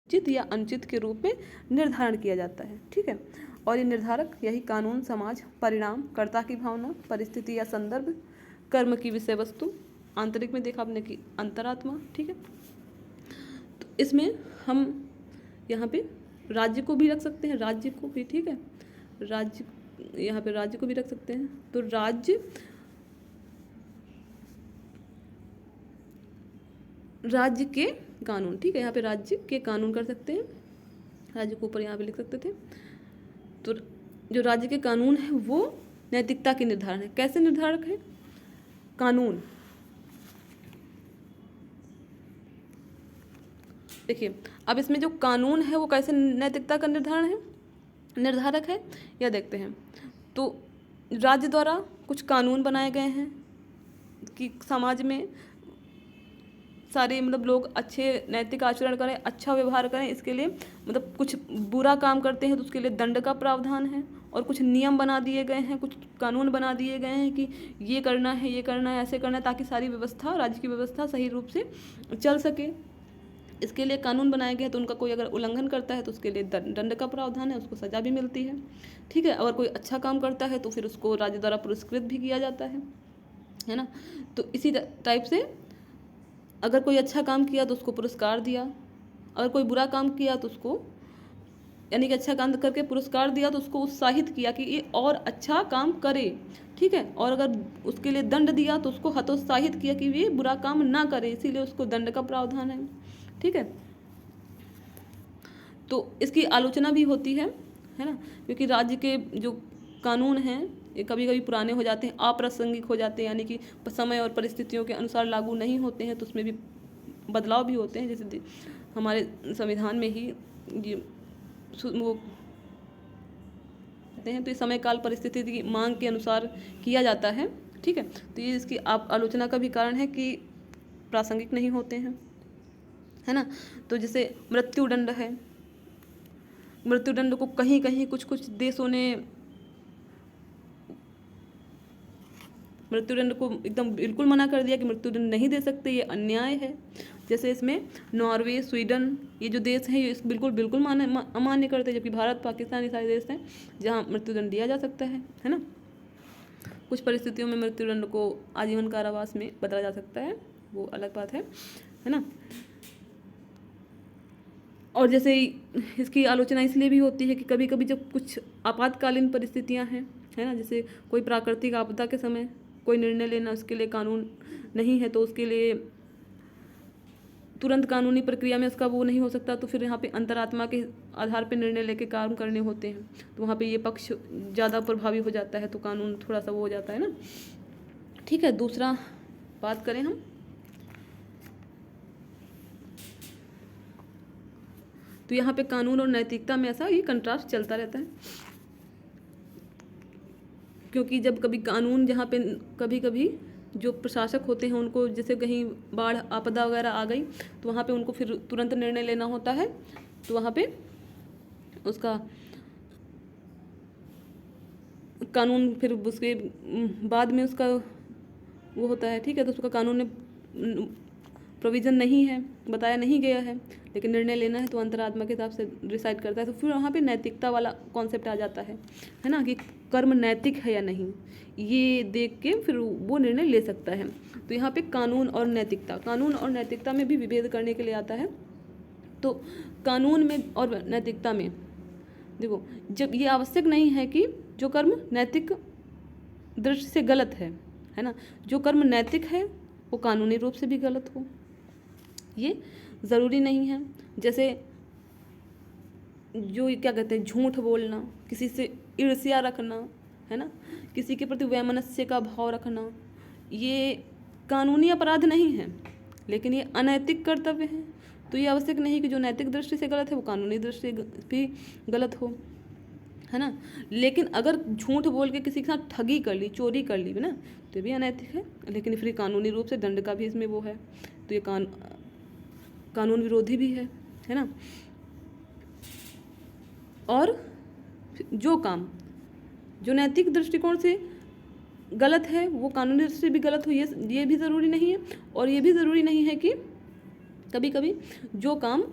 उचित या अनुचित के रूप में निर्धारण किया जाता है। ठीक है, और ये निर्धारक यही कानून, समाज, परिणाम, कर्ता की भावना, परिस्थिति या संदर्भ, कर्म की विषय वस्तु, आंतरिक में देखा आपने कि अंतरात्मा। ठीक है, तो इसमें हम यहाँ पे राज्य को भी रख सकते हैं, राज्य को भी। ठीक है, राज्य, यहाँ पे राज्य को भी रख सकते हैं। तो राज्य के कानून। ठीक है, यहाँ पे राज्य के कानून कर सकते हैं, राज्य को ऊपर यहाँ पे लिख सकते थे। तो जो राज्य के कानून है वो नैतिकता के निर्धारण है। कैसे निर्धारक है कानून? देखिए, अब इसमें जो कानून है वो कैसे नैतिकता का निर्धारक है, यह देखते हैं। तो राज्य द्वारा कुछ कानून बनाए गए हैं कि समाज में सारे मतलब लोग अच्छे नैतिक आचरण करें, अच्छा व्यवहार करें। इसके लिए मतलब कुछ बुरा काम करते हैं तो उसके लिए दंड का प्रावधान है, और कुछ नियम बना दिए गए हैं, कुछ कानून बना दिए गए हैं कि ये करना है, ये करना है, ऐसे करना है, ताकि सारी व्यवस्था, राज्य की व्यवस्था सही रूप से चल सके। इसके लिए कानून बनाए गए हैं। तो उनका कोई अगर उल्लंघन करता है तो उसके लिए दंड का प्रावधान है, उसको सजा भी मिलती है। ठीक है, अगर कोई अच्छा काम करता है तो फिर उसको राज्य द्वारा पुरस्कृत भी किया जाता है ना। तो इसी टाइप से अगर कोई अच्छा काम किया तो उसको पुरस्कार दिया, अगर कोई बुरा काम किया तो उसको, यानी कि अच्छा काम करके पुरस्कार दिया तो उसको उत्साहित किया कि ये और अच्छा काम करे। ठीक है, और अगर उसके लिए दंड दिया तो उसको हतोत्साहित किया कि ये बुरा काम ना करे, इसीलिए उसको दंड का प्रावधान है। ठीक है, तो इसकी आलोचना भी होती है ना, क्योंकि राज्य के जो कानून हैं ये कभी कभी पुराने हो जाते हैं, अप्रासंगिक हो जाते हैं, यानी कि समय और परिस्थितियों के अनुसार लागू नहीं होते हैं, तो उसमें भी बदलाव भी होते हैं। जैसे हमारे संविधान में ही ये वो कहते हैं, तो ये समय काल परिस्थिति की मांग के अनुसार किया जाता है। ठीक है, तो ये इसकी आलोचना का भी कारण है कि प्रासंगिक नहीं होते हैं, है ना। तो जैसे मृत्युदंड है, मृत्युदंड को कहीं कहीं कुछ देशों ने मृत्युदंड को एकदम बिल्कुल मना कर दिया कि मृत्युदंड नहीं दे सकते, ये अन्याय है। जैसे इसमें नॉर्वे, स्वीडन, ये जो देश हैं ये बिल्कुल अमान्य करते हैं, जबकि भारत, पाकिस्तान ये सारे देश हैं जहाँ मृत्युदंड दिया जा सकता है ना। कुछ परिस्थितियों में मृत्युदंड को आजीवन कारावास में बदला जा सकता है, वो अलग बात है ना। और जैसे इसकी आलोचना इसलिए भी होती है कि कभी कभी जब कुछ आपातकालीन परिस्थितियां हैं, है ना, जैसे कोई प्राकृतिक आपदा के समय कोई निर्णय लेना, उसके लिए कानून नहीं है, तो उसके लिए तुरंत कानूनी प्रक्रिया में उसका वो नहीं हो सकता, तो फिर यहाँ पे अंतरात्मा के आधार पे निर्णय लेके काम करने होते हैं, तो वहाँ पे ये पक्ष ज़्यादा प्रभावी हो जाता है, तो कानून थोड़ा सा वो हो जाता है ना। ठीक है, दूसरा बात करें हम, तो यहाँ पे कानून और नैतिकता में ऐसा ये कंट्रास्ट चलता रहता है, क्योंकि जब कभी कानून, जहाँ पे कभी कभी जो प्रशासक होते हैं उनको जैसे कहीं बाढ़ आपदा वगैरह आ गई तो वहाँ पे उनको फिर तुरंत निर्णय लेना होता है, तो वहाँ पे उसका कानून फिर उसके बाद में उसका वो होता है। ठीक है, तो उसका कानून में प्रोविज़न नहीं है, बताया नहीं गया है, लेकिन निर्णय लेना है तो अंतरात्मा के हिसाब से डिसाइड करता है। तो फिर वहाँ पे नैतिकता वाला कॉन्सेप्ट आ जाता है ना, कि कर्म नैतिक है या नहीं, ये देख के फिर वो निर्णय ले सकता है। तो यहाँ पे कानून और नैतिकता में भी विभेद करने के लिए आता है। तो कानून में और नैतिकता में देखो, जब ये आवश्यक नहीं है कि जो कर्म नैतिक दृष्टि से गलत है ना, जो कर्म नैतिक है वो कानूनी रूप से भी गलत हो, ये ज़रूरी नहीं है। जैसे जो क्या कहते हैं, झूठ बोलना, किसी से ईर्ष्या रखना, है ना, किसी के प्रति वैमनस्य का भाव रखना, ये कानूनी अपराध नहीं है, लेकिन ये अनैतिक कर्तव्य है। तो ये आवश्यक नहीं कि जो नैतिक दृष्टि से गलत है वो कानूनी दृष्टि से भी गलत हो, है ना। लेकिन अगर झूठ बोल के किसी के साथ ठगी कर ली, चोरी कर ली, है ना, तो भी अनैतिक है, लेकिन फिर कानूनी रूप से दंड का भी इसमें वो है, तो ये कानून विरोधी भी है ना। और जो काम जो नैतिक दृष्टिकोण से गलत है वो कानूनी दृष्टि से भी गलत हो, ये भी ज़रूरी नहीं है। और ये भी ज़रूरी नहीं है कि कभी कभी जो काम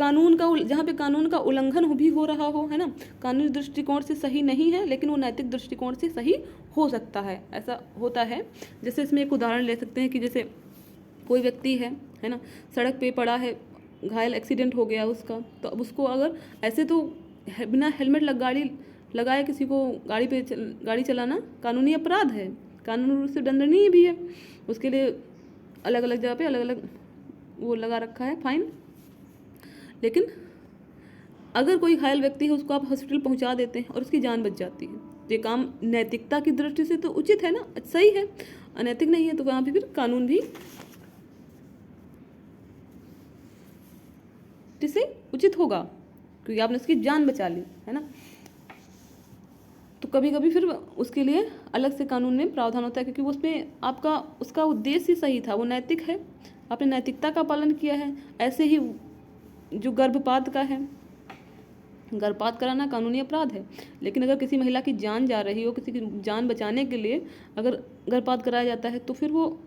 कानून का जहाँ पे कानून का उल्लंघन भी हो रहा हो, है ना, कानूनी दृष्टिकोण से सही नहीं है लेकिन वो नैतिक दृष्टिकोण से सही हो सकता है, ऐसा होता है। जैसे इसमें एक उदाहरण ले सकते हैं कि जैसे कोई व्यक्ति है ना, सड़क पे पड़ा है, घायल, एक्सीडेंट हो गया उसका, तो अब उसको अगर ऐसे तो बिना हेलमेट गाड़ी लगाए किसी को गाड़ी चलाना कानूनी अपराध है, कानूनी रूप से दंडनीय भी है, उसके लिए अलग अलग जगह पे अलग अलग वो लगा रखा है फाइन। लेकिन अगर कोई घायल व्यक्ति है उसको आप हॉस्पिटल पहुंचा देते हैं और उसकी जान बच जाती है, ये काम नैतिकता की दृष्टि से तो उचित है ना, सही है, अनैतिक नहीं है, तो वहाँ पे फिर कानून भी से उचित होगा क्योंकि आपने उसकी जान बचा ली, है ना। तो कभी कभी फिर उसके लिए अलग से कानून में प्रावधान होता है क्योंकि उसमें आपका उसका उद्देश्य ही सही था, वो नैतिक है, आपने नैतिकता का पालन किया है। ऐसे ही जो गर्भपात का है, गर्भपात कराना कानूनी अपराध है, लेकिन अगर किसी महिला की जान जा रही हो, किसी की जान बचाने के लिए अगर गर्भपात कराया जाता है तो फिर वो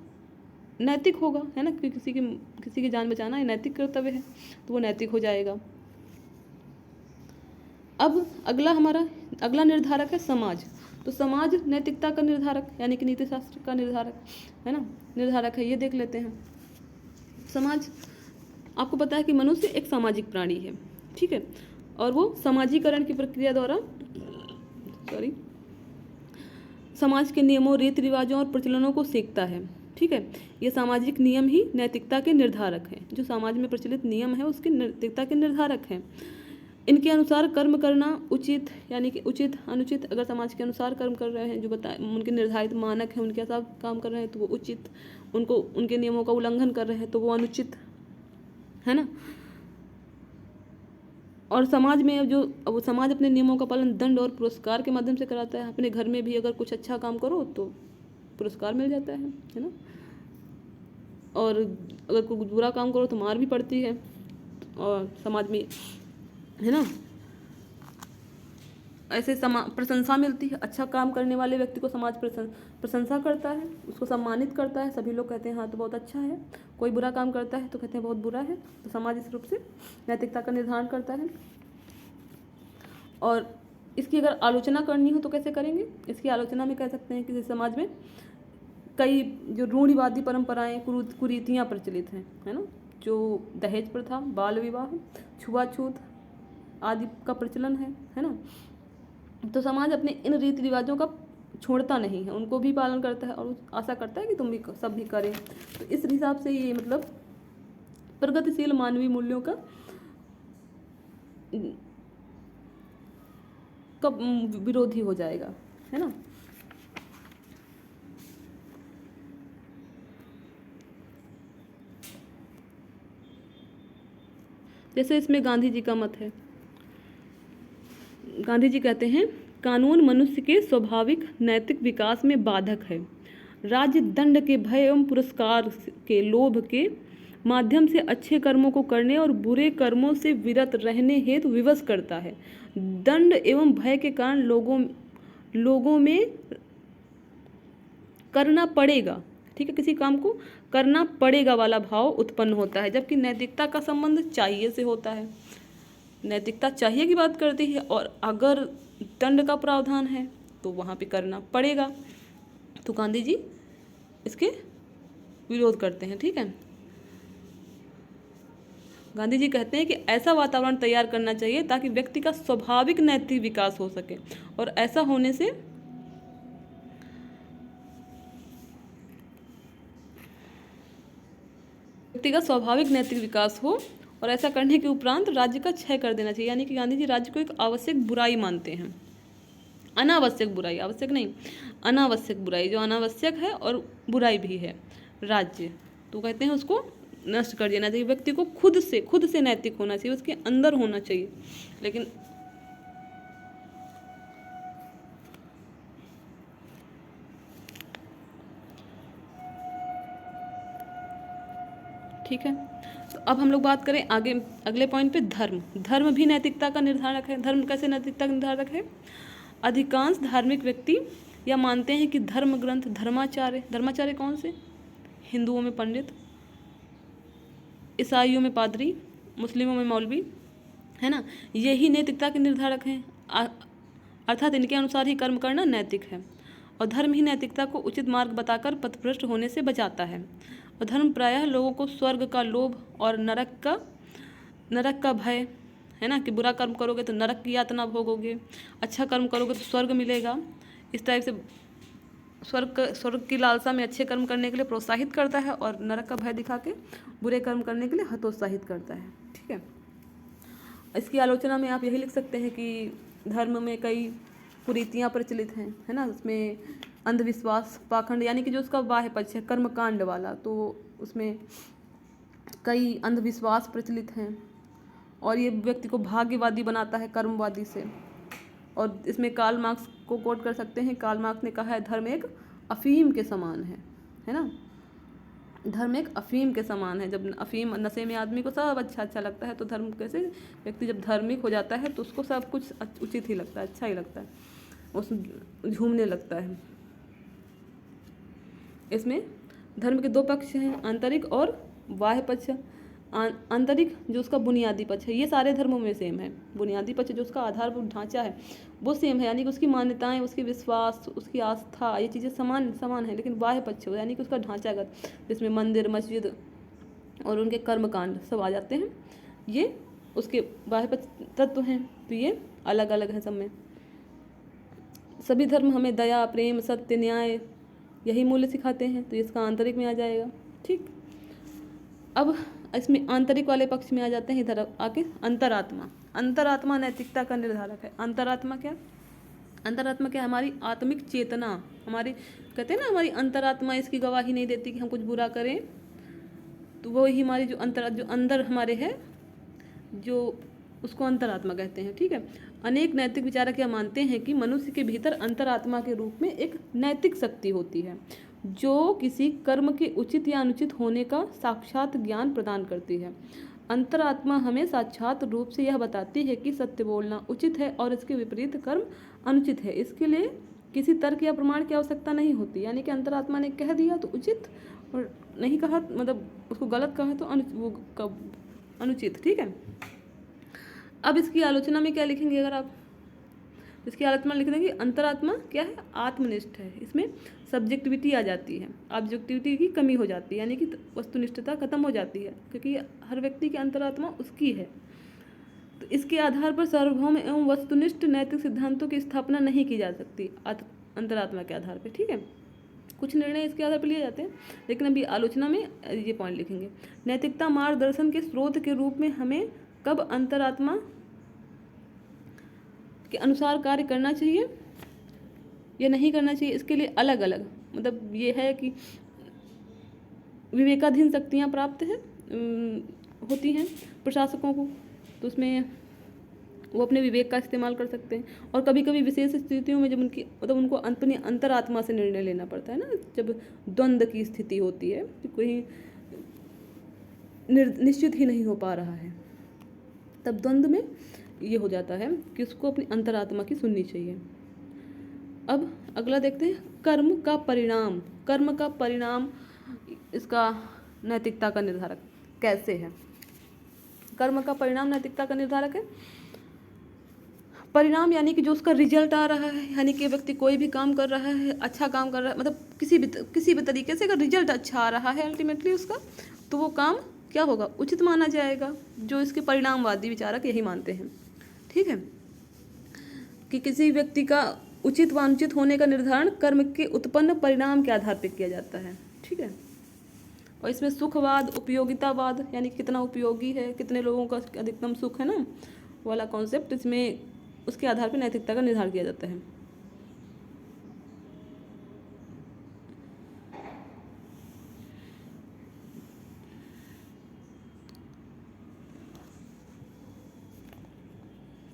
नैतिक होगा, है ना, क्योंकि किसी की जान बचाना ये नैतिक कर्तव्य है, तो वो नैतिक हो जाएगा। अब अगला निर्धारक है समाज। तो समाज नैतिकता का निर्धारक यानी कि नीति शास्त्र का निर्धारक, है ना, निर्धारक है, ये देख लेते हैं। समाज, आपको पता है कि मनुष्य एक सामाजिक प्राणी है, ठीक है, और वो समाजीकरण की प्रक्रिया द्वारा समाज के नियमों, रीति रिवाजों और प्रचलनों को सीखता है, ठीक है। ये सामाजिक नियम ही नैतिकता के निर्धारक हैं, जो समाज में प्रचलित नियम है उसकी नैतिकता के निर्धारक हैं। इनके अनुसार कर्म करना उचित, यानी कि उचित अनुचित, अगर समाज के अनुसार कर्म कर रहे हैं, जो बताए उनके निर्धारित मानक हैं उनके हिसाब काम कर रहे हैं तो वो उचित, उनके नियमों का उल्लंघन कर रहे हैं तो वो अनुचित, है ना। और समाज में वो समाज अपने नियमों का पालन दंड और पुरस्कार के माध्यम से कराता है। अपने घर में भी अगर कुछ अच्छा काम करो तो पुरस्कार मिल जाता है ना, और अगर कोई बुरा काम करो तो मार भी पड़ती है, और समाज में, है ना, ऐसे प्रशंसा मिलती है। अच्छा काम करने वाले व्यक्ति को समाज प्रशंसा करता है, उसको सम्मानित करता है, सभी लोग कहते हैं हाँ तो बहुत अच्छा है। कोई बुरा काम करता है तो कहते हैं बहुत बुरा है। तो समाज इस रूप से नैतिकता का निर्धारण करता है। और इसकी अगर आलोचना करनी हो तो कैसे करेंगे? इसकी आलोचना में कह सकते हैं कि समाज में कई जो रूढ़िवादी परंपराएं, कुरीतियाँ प्रचलित हैं, है ना, जो दहेज प्रथा, बाल विवाह, छुआछूत आदि का प्रचलन है ना। तो समाज अपने इन रीति रिवाजों का छोड़ता नहीं है, उनको भी पालन करता है और आशा करता है कि तुम भी सब भी करें। तो इस हिसाब से ये मतलब प्रगतिशील मानवीय मूल्यों का विरोधी हो जाएगा, है ना। जैसे इसमें गांधी जी का मत है। गांधी जी कहते हैं कानून मनुष्य के स्वाभाविक नैतिक विकास में बाधक है। राज्य दंड के भय एवं पुरस्कार के लोभ के माध्यम से अच्छे कर्मों को करने और बुरे कर्मों से विरत रहने हेतु विवश करता है। दंड एवं भय के कारण लोगों में करना पड़ेगा, ठीक है, किसी काम को करना पड़ेगा वाला भाव उत्पन्न होता है, जबकि नैतिकता का संबंध चाहिए से होता है। नैतिकता चाहिए की बात करती है, और अगर दंड का प्रावधान है तो वहाँ पे करना पड़ेगा। तो गांधी जी इसके विरोध करते हैं, ठीक है। गांधी जी कहते हैं कि ऐसा वातावरण तैयार करना चाहिए ताकि व्यक्ति का स्वाभाविक नैतिक विकास हो सके, और ऐसा होने से व्यक्ति का स्वाभाविक नैतिक विकास हो, और ऐसा करने के उपरांत राज्य का क्षय कर देना चाहिए। यानी कि गांधी जी राज्य को एक आवश्यक बुराई मानते हैं, अनावश्यक बुराई, आवश्यक नहीं, अनावश्यक बुराई, जो अनावश्यक है और बुराई भी है राज्य, तो कहते हैं उसको नष्ट कर देना चाहिए। व्यक्ति को खुद से नैतिक होना चाहिए, उसके अंदर होना चाहिए। लेकिन ठीक है, तो अब हम लोग बात करें आगे अगले पॉइंट पे, धर्म भी नैतिकता का निर्धारक है। धर्म कैसे नैतिकता का निर्धारक है? अधिकांश धार्मिक व्यक्ति यह मानते हैं कि धर्म ग्रंथ, धर्माचार्य कौन से? हिंदुओं में पंडित, ईसाइयों में पादरी, मुस्लिमों में मौलवी, है ना, यही नैतिकता के निर्धारक हैं। अर्थात इनके अनुसार ही कर्म करना नैतिक है, और धर्म ही नैतिकता को उचित मार्ग बताकर पथभ्रष्ट होने से बचाता है। और धर्म प्रायः लोगों को स्वर्ग का लोभ और नरक का भय, है ना, कि बुरा कर्म करोगे तो नरक की यातना भोगोगे, अच्छा कर्म करोगे तो स्वर्ग मिलेगा, इस टाइप से स्वर्ग की लालसा में अच्छे कर्म करने के लिए प्रोत्साहित करता है, और नरक का भय दिखा के बुरे कर्म करने के लिए हतोत्साहित करता है। ठीक है, इसकी आलोचना में आप यही लिख सकते हैं कि धर्म में कई कुरीतियाँ प्रचलित हैं, है ना, उसमें अंधविश्वास, पाखंड, यानी कि जो उसका बाह्य पक्ष है कर्मकांड वाला, तो उसमें कई अंधविश्वास प्रचलित हैं, और ये व्यक्ति को भाग्यवादी बनाता है कर्मवादी से। और इसमें कार्ल मार्क्स को कोट कर सकते हैं। कार्ल मार्क्स ने कहा है धर्म एक अफीम के समान है ना, धर्म एक अफीम के समान है। जब अफीम नशे में आदमी को सब अच्छा लगता है, तो धर्म कैसे, व्यक्ति जब धार्मिक हो जाता है तो उसको सब कुछ उचित ही लगता है, अच्छा ही लगता है, उस झूमने लगता है। इसमें धर्म के दो पक्ष हैं, आंतरिक और बाह्य पक्ष। आंतरिक जो उसका बुनियादी पक्ष है, ये सारे धर्मों में सेम है। बुनियादी पक्ष जो उसका आधारभूत ढांचा है वो सेम है, यानी कि उसकी मान्यताएं, उसकी विश्वास, उसकी आस्था, ये चीज़ें समान है। लेकिन बाह्य पक्ष यानी कि उसका ढांचागत, जिसमें मंदिर, मस्जिद और उनके कर्मकांड सब आ जाते हैं, ये उसके बाह्य पक्ष तत्व हैं। तो ये अलग अलग है सब में। सभी धर्म हमें दया, प्रेम, सत्य, न्याय यही मूल्य सिखाते हैं, तो इसका आंतरिक में आ जाएगा। ठीक, अब इसमें आंतरिक वाले पक्ष में आ जाते हैं इधर आके अंतरात्मा। अंतरात्मा नैतिकता का निर्धारक है। अंतरात्मा क्या है? हमारी आत्मिक चेतना, हमारी कहते हैं ना, हमारी अंतरात्मा इसकी गवाही नहीं देती कि हम कुछ बुरा करें, तो वो ही हमारी जो अंदर हमारे है, जो उसको अंतरात्मा कहते हैं। ठीक है, अनेक नैतिक विचारक यह मानते हैं कि मनुष्य के भीतर अंतरात्मा के रूप में एक नैतिक शक्ति होती है, जो किसी कर्म के उचित या अनुचित होने का साक्षात ज्ञान प्रदान करती है। अंतरात्मा हमें साक्षात रूप से यह बताती है कि सत्य बोलना उचित है और इसके विपरीत कर्म अनुचित है। इसके लिए किसी तर्क या प्रमाण की आवश्यकता नहीं होती, यानी कि अंतरात्मा ने कह दिया तो उचित, और नहीं कहा मतलब उसको गलत कहा तो अनुचित। ठीक है, अब इसकी आलोचना में क्या लिखेंगे? अगर आप इसकी आलोचना लिख देंगे, अंतरात्मा क्या है? आत्मनिष्ठ है। इसमें सब्जेक्टिविटी आ जाती है, ऑब्जेक्टिविटी की कमी हो जाती है, यानी कि वस्तुनिष्ठता खत्म हो जाती है, क्योंकि हर व्यक्ति की अंतरात्मा उसकी है। तो इसके आधार पर सार्वभौम एवं वस्तुनिष्ठ नैतिक सिद्धांतों की स्थापना नहीं की जा सकती अंतरात्मा के आधार पर। ठीक है, कुछ निर्णय इसके आधार पर लिए जाते हैं, लेकिन अभी आलोचना में ये पॉइंट लिखेंगे। नैतिकता मार्गदर्शन के स्रोत के रूप में हमें कब अंतरात्मा के अनुसार कार्य करना चाहिए या नहीं करना चाहिए, इसके लिए अलग अलग मतलब ये है कि विवेकाधीन शक्तियाँ प्राप्त होती हैं प्रशासकों को, तो उसमें वो अपने विवेक का इस्तेमाल कर सकते हैं। और कभी कभी विशेष स्थितियों में जब उनको अपनी अंतरात्मा से निर्णय लेना पड़ता है ना, जब द्वंद्व की स्थिति होती है, कोई निश्चित ही नहीं हो पा रहा है, तब द्वंद्व में ये हो जाता है कि उसको अपनी अंतरात्मा की सुननी चाहिए। अब अगला देखते हैं, कर्म का परिणाम इसका नैतिकता का निर्धारक कैसे है? कर्म का परिणाम नैतिकता का निर्धारक है। परिणाम यानी कि जो उसका रिजल्ट आ रहा है, यानी कि व्यक्ति कोई भी काम कर रहा है, अच्छा काम कर रहा है, मतलब किसी भी तरीके से अगर रिजल्ट अच्छा आ रहा है अल्टीमेटली उसका, तो वो काम क्या होगा? उचित माना जाएगा। जो इसके परिणामवादी विचारक यही मानते हैं। ठीक है, कि किसी व्यक्ति का उचित व अनुचित होने का निर्धारण कर्म के उत्पन्न परिणाम के आधार पर किया जाता है। ठीक है, और इसमें सुखवाद, उपयोगितावाद, यानी कितना उपयोगी है, कितने लोगों का अधिकतम सुख है ना, वाला कॉन्सेप्ट, इसमें उसके आधार पर नैतिकता का निर्धारण किया जाता है।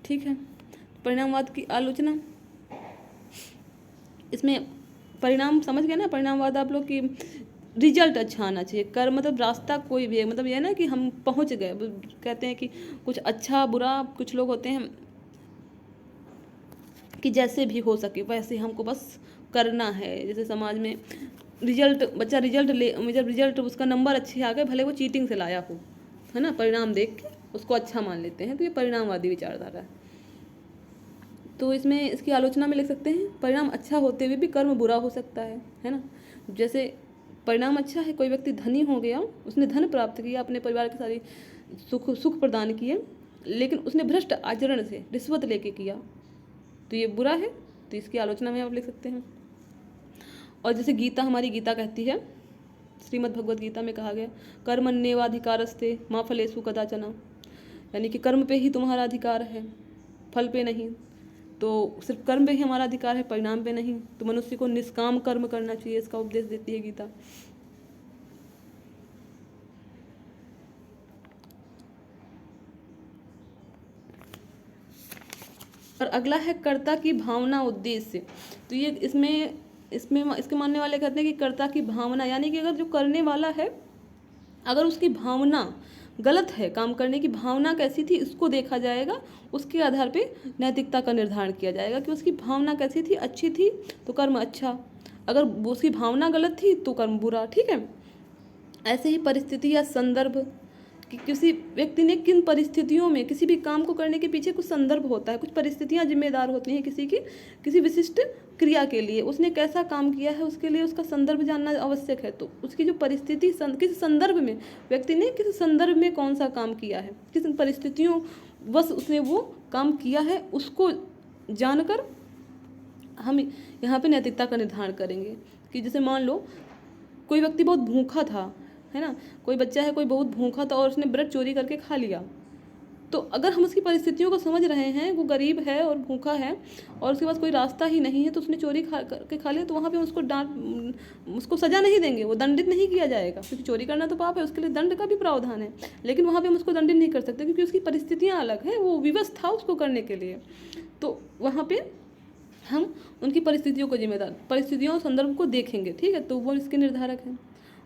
ठीक है, परिणामवाद की आलोचना, इसमें परिणाम समझ गए ना, परिणामवाद आप लोग की रिजल्ट अच्छा आना चाहिए। कर्म मतलब रास्ता कोई भी है, मतलब ये ना कि हम पहुंच गए, कहते हैं कि कुछ अच्छा बुरा, कुछ लोग होते हैं कि जैसे भी हो सके वैसे हमको बस करना है। जैसे समाज में बच्चा रिजल्ट जब रिजल्ट उसका नंबर अच्छे आ गए, भले वो चीटिंग से लाया हो, है ना, परिणाम देख के उसको अच्छा मान लेते हैं, तो ये परिणामवादी विचारधारा है। तो इसमें इसकी आलोचना में लिख सकते हैं, परिणाम अच्छा होते हुए भी कर्म बुरा हो सकता है ना। जैसे परिणाम अच्छा है, कोई व्यक्ति धनी हो गया, उसने धन प्राप्त किया, अपने परिवार के सारी सुख प्रदान किए, लेकिन उसने भ्रष्ट आचरण से रिश्वत लेके किया, तो ये बुरा है, तो इसकी आलोचना में आप लिख सकते हैं। और जैसे गीता, हमारी गीता कहती है, श्रीमद् भगवद गीता में कहा गया, कर्मण्येवाधिकारस्ते मा फलेषु कदाचन, यानी कि कर्म पे ही तुम्हारा अधिकार है, फल पे नहीं। तो सिर्फ कर्म पे ही हमारा अधिकार है, परिणाम पे नहीं। तो मनुष्य को निष्काम कर्म करना चाहिए, इसका उपदेश देती है गीता। और अगला है कर्ता की भावना उद्देश्य। तो ये इसमें इसके मानने वाले कहते हैं कि कर्ता की भावना, यानी कि अगर जो करने वाला है, अगर उसकी भावना गलत है, काम करने की भावना कैसी थी, इसको देखा जाएगा, उसके आधार पे नैतिकता का निर्धारण किया जाएगा कि उसकी भावना कैसी थी, अच्छी थी तो कर्म अच्छा, अगर उसकी भावना गलत थी तो कर्म बुरा। ठीक है। ऐसे ही परिस्थिति या संदर्भ, कि किसी व्यक्ति ने किन परिस्थितियों में, किसी भी काम को करने के पीछे कुछ संदर्भ होता है, कुछ परिस्थितियां जिम्मेदार होती हैं किसी की, किसी विशिष्ट क्रिया के लिए उसने कैसा काम किया है, उसके लिए उसका संदर्भ जानना आवश्यक है। तो उसकी जो परिस्थिति, किस संदर्भ में व्यक्ति ने, किस संदर्भ में कौन सा काम किया है, किस परिस्थितियों बस उसने वो काम किया है, उसको जानकर हम यहाँ पे नैतिकता का निर्धारण करेंगे। कि जैसे मान लो कोई व्यक्ति बहुत भूखा था, है ना, कोई बच्चा है, कोई बहुत भूखा था और उसने ब्रेड चोरी करके खा लिया, तो अगर हम उसकी परिस्थितियों को समझ रहे हैं, वो गरीब है और भूखा है और उसके पास कोई रास्ता ही नहीं है, तो उसने चोरी करके खा लिया, तो वहाँ पे उसको सज़ा नहीं देंगे, वो दंडित नहीं किया जाएगा, क्योंकि चोरी करना तो पाप है, उसके लिए दंड का भी प्रावधान है। लेकिन वहाँ पे हम उसको दंडित नहीं कर सकते, क्योंकि उसकी परिस्थितियाँ अलग हैं, वो विवश था उसको करने के लिए। तो वहाँ पर हम उनकी परिस्थितियों को परिस्थितियों और संदर्भ को देखेंगे। ठीक है, तो वो इसके निर्धारक हैं।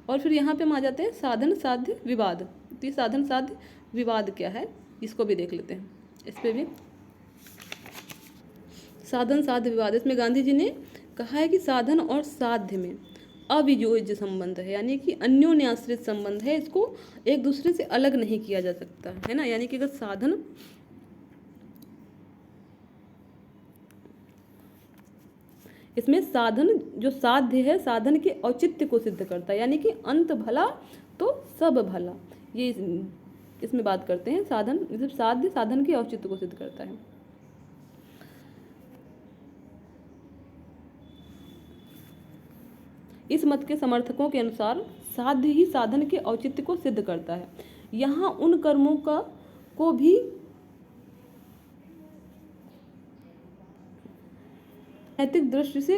और फिर यहाँ पे हम आ जाते हैं साधन साध्य विवाद। तो ये साधन साध्य विवाद क्या है, इसको भी देख लेते हैं। इस पे भी साधन साध्य विवाद, इसमें गांधी जी ने कहा है कि साधन और साध्य में अवियोज्य संबंध है, यानी कि अन्योन्याश्रित संबंध है, इसको एक दूसरे से अलग नहीं किया जा सकता, है ना। यानी कि अगर साधन, इसमें साधन जो साध्य है, साधन के औचित्य को सिद्ध करता है, यानी कि अंत भला तो सब भला, ये इसमें बात करते हैं। साधन मतलब साध्य साधन के औचित्य को सिद्ध करता है। इस मत के समर्थकों के अनुसार साध्य ही साधन के औचित्य को सिद्ध करता है। यहाँ उन कर्मों को भी नैतिक दृष्टि से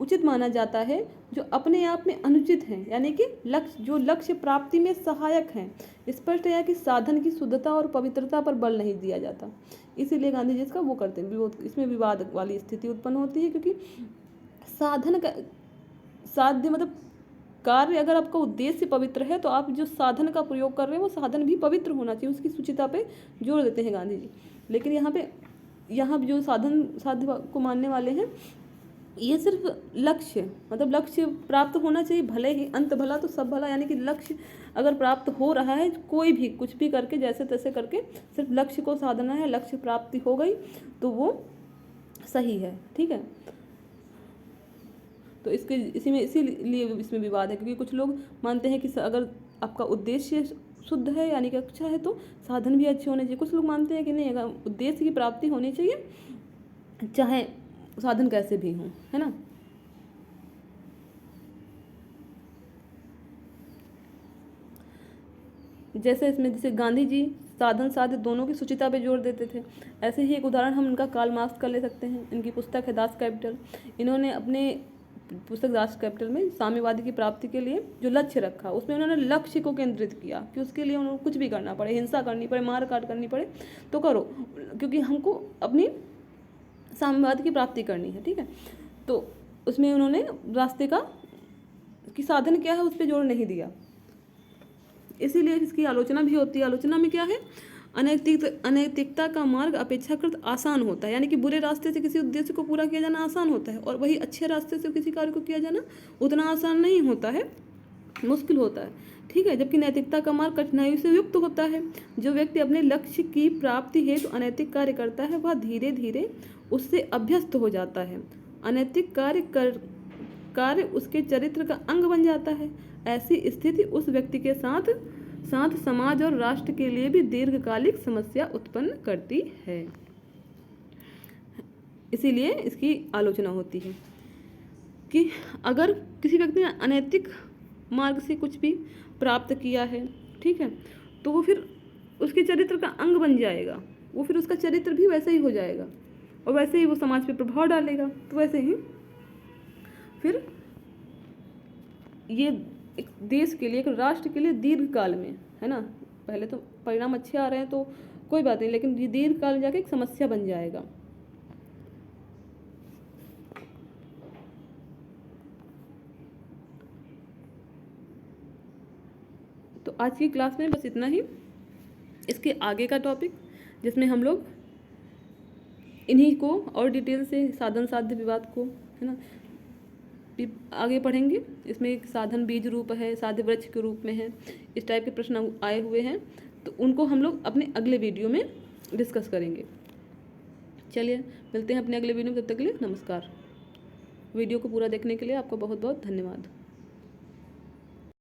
उचित माना जाता है जो अपने आप में अनुचित हैं, यानी कि लक्ष्य प्राप्ति में सहायक हैं। स्पष्ट है कि साधन की शुद्धता और पवित्रता पर बल नहीं दिया जाता, इसीलिए गांधी जी इसका वो करते हैं, इसमें विवाद वाली स्थिति उत्पन्न होती है। क्योंकि साधन का साध्य मतलब कार्य, अगर आपका उद्देश्य पवित्र है तो आप जो साधन का प्रयोग कर रहे हैं वो साधन भी पवित्र होना चाहिए, उसकी शुचिता पे जोर देते हैं गांधी जी। लेकिन यहाँ जो साधन साध्य को मानने वाले हैं, ये सिर्फ लक्ष्य मतलब लक्ष्य प्राप्त होना चाहिए, भले ही अंत भला तो सब भला, यानी कि लक्ष्य अगर प्राप्त हो रहा है, कोई भी कुछ भी करके जैसे तैसे करके सिर्फ लक्ष्य को साधना है, लक्ष्य प्राप्ति हो गई तो वो सही है। ठीक है, तो इसीलिए इसमें विवाद है, क्योंकि कुछ लोग मानते हैं कि अगर आपका उद्देश्य शुद्ध है यानी कि अच्छा है तो साधन भी अच्छे होने चाहिए। कुछ लोग मानते हैं कि नहीं, अगर उद्देश्य की प्राप्ति होनी चाहिए चाहे साधन कैसे भी हों, है ना। जैसे गांधी जी साधन साध्य दोनों की शुचिता पे जोर देते थे, ऐसे ही एक उदाहरण हम इनका कार्ल मार्क्स का ले सकते हैं। इनकी पुस्तक है दास कैपिटल। इन्होंने अपने पुस्तक दास कैपिटल में साम्यवादी की प्राप्ति के लिए जो लक्ष्य रखा, उसमें उन्होंने लक्ष्य को केंद्रित किया कि उसके लिए उन्होंने कुछ भी करना पड़े, हिंसा करनी पड़े, मार काट करनी पड़े तो करो, क्योंकि हमको अपनी साम्यवाद की प्राप्ति करनी है। ठीक है, तो उसमें उन्होंने रास्ते का कि साधन क्या है उस पर जोर नहीं दिया, इसीलिए इसकी आलोचना भी होती है। आलोचना में क्या है, अनैतिकता का मार्ग अपेक्षाकृत आसान होता है, यानी कि बुरे रास्ते से किसी उद्देश्य को पूरा किया जाना आसान होता है, और वही अच्छे रास्ते से किसी कार्य को किया जाना उतना आसान नहीं होता है। मुश्किल होता है, ठीक है। जबकि नैतिकता का मार्ग कठिनाइयों से युक्त होता है। जो व्यक्ति अपने लक्ष्य की प्राप्ति हेतु तो अनैतिक कार्य करता है वह धीरे धीरे उससे अभ्यस्त हो जाता है। अनैतिक कार्य उसके चरित्र का अंग बन जाता है। ऐसी स्थिति उस व्यक्ति के साथ साथ समाज और राष्ट्र के लिए भी दीर्घकालिक समस्या उत्पन्न करती है। इसीलिए इसकी आलोचना होती है कि अगर किसी व्यक्ति ने अनैतिक मार्ग से कुछ भी प्राप्त किया है, ठीक है, तो वो फिर उसके चरित्र का अंग बन जाएगा। वो फिर उसका चरित्र भी वैसे ही हो जाएगा और वैसे ही वो समाज पे प्रभाव डालेगा। तो वैसे ही फिर ये एक देश के लिए, एक राष्ट्र के लिए दीर्घ काल में, है ना, पहले तो परिणाम अच्छे आ रहे हैं तो कोई बात नहीं, लेकिन ये दीर्घ काल में जाके एक समस्या बन जाएगा। तो आज की क्लास में बस इतना ही। इसके आगे का टॉपिक जिसमें हम लोग इन्हीं को और डिटेल से साधन साध्य विवाद को, है ना, आगे पढ़ेंगे। इसमें एक साधन बीज रूप है, साध्य वृक्ष के रूप में है, इस टाइप के प्रश्न आए हुए हैं, तो उनको हम लोग अपने अगले वीडियो में डिस्कस करेंगे। चलिए मिलते हैं अपने अगले वीडियो में, तब तक के लिए नमस्कार। वीडियो को पूरा देखने के लिए आपका बहुत बहुत धन्यवाद।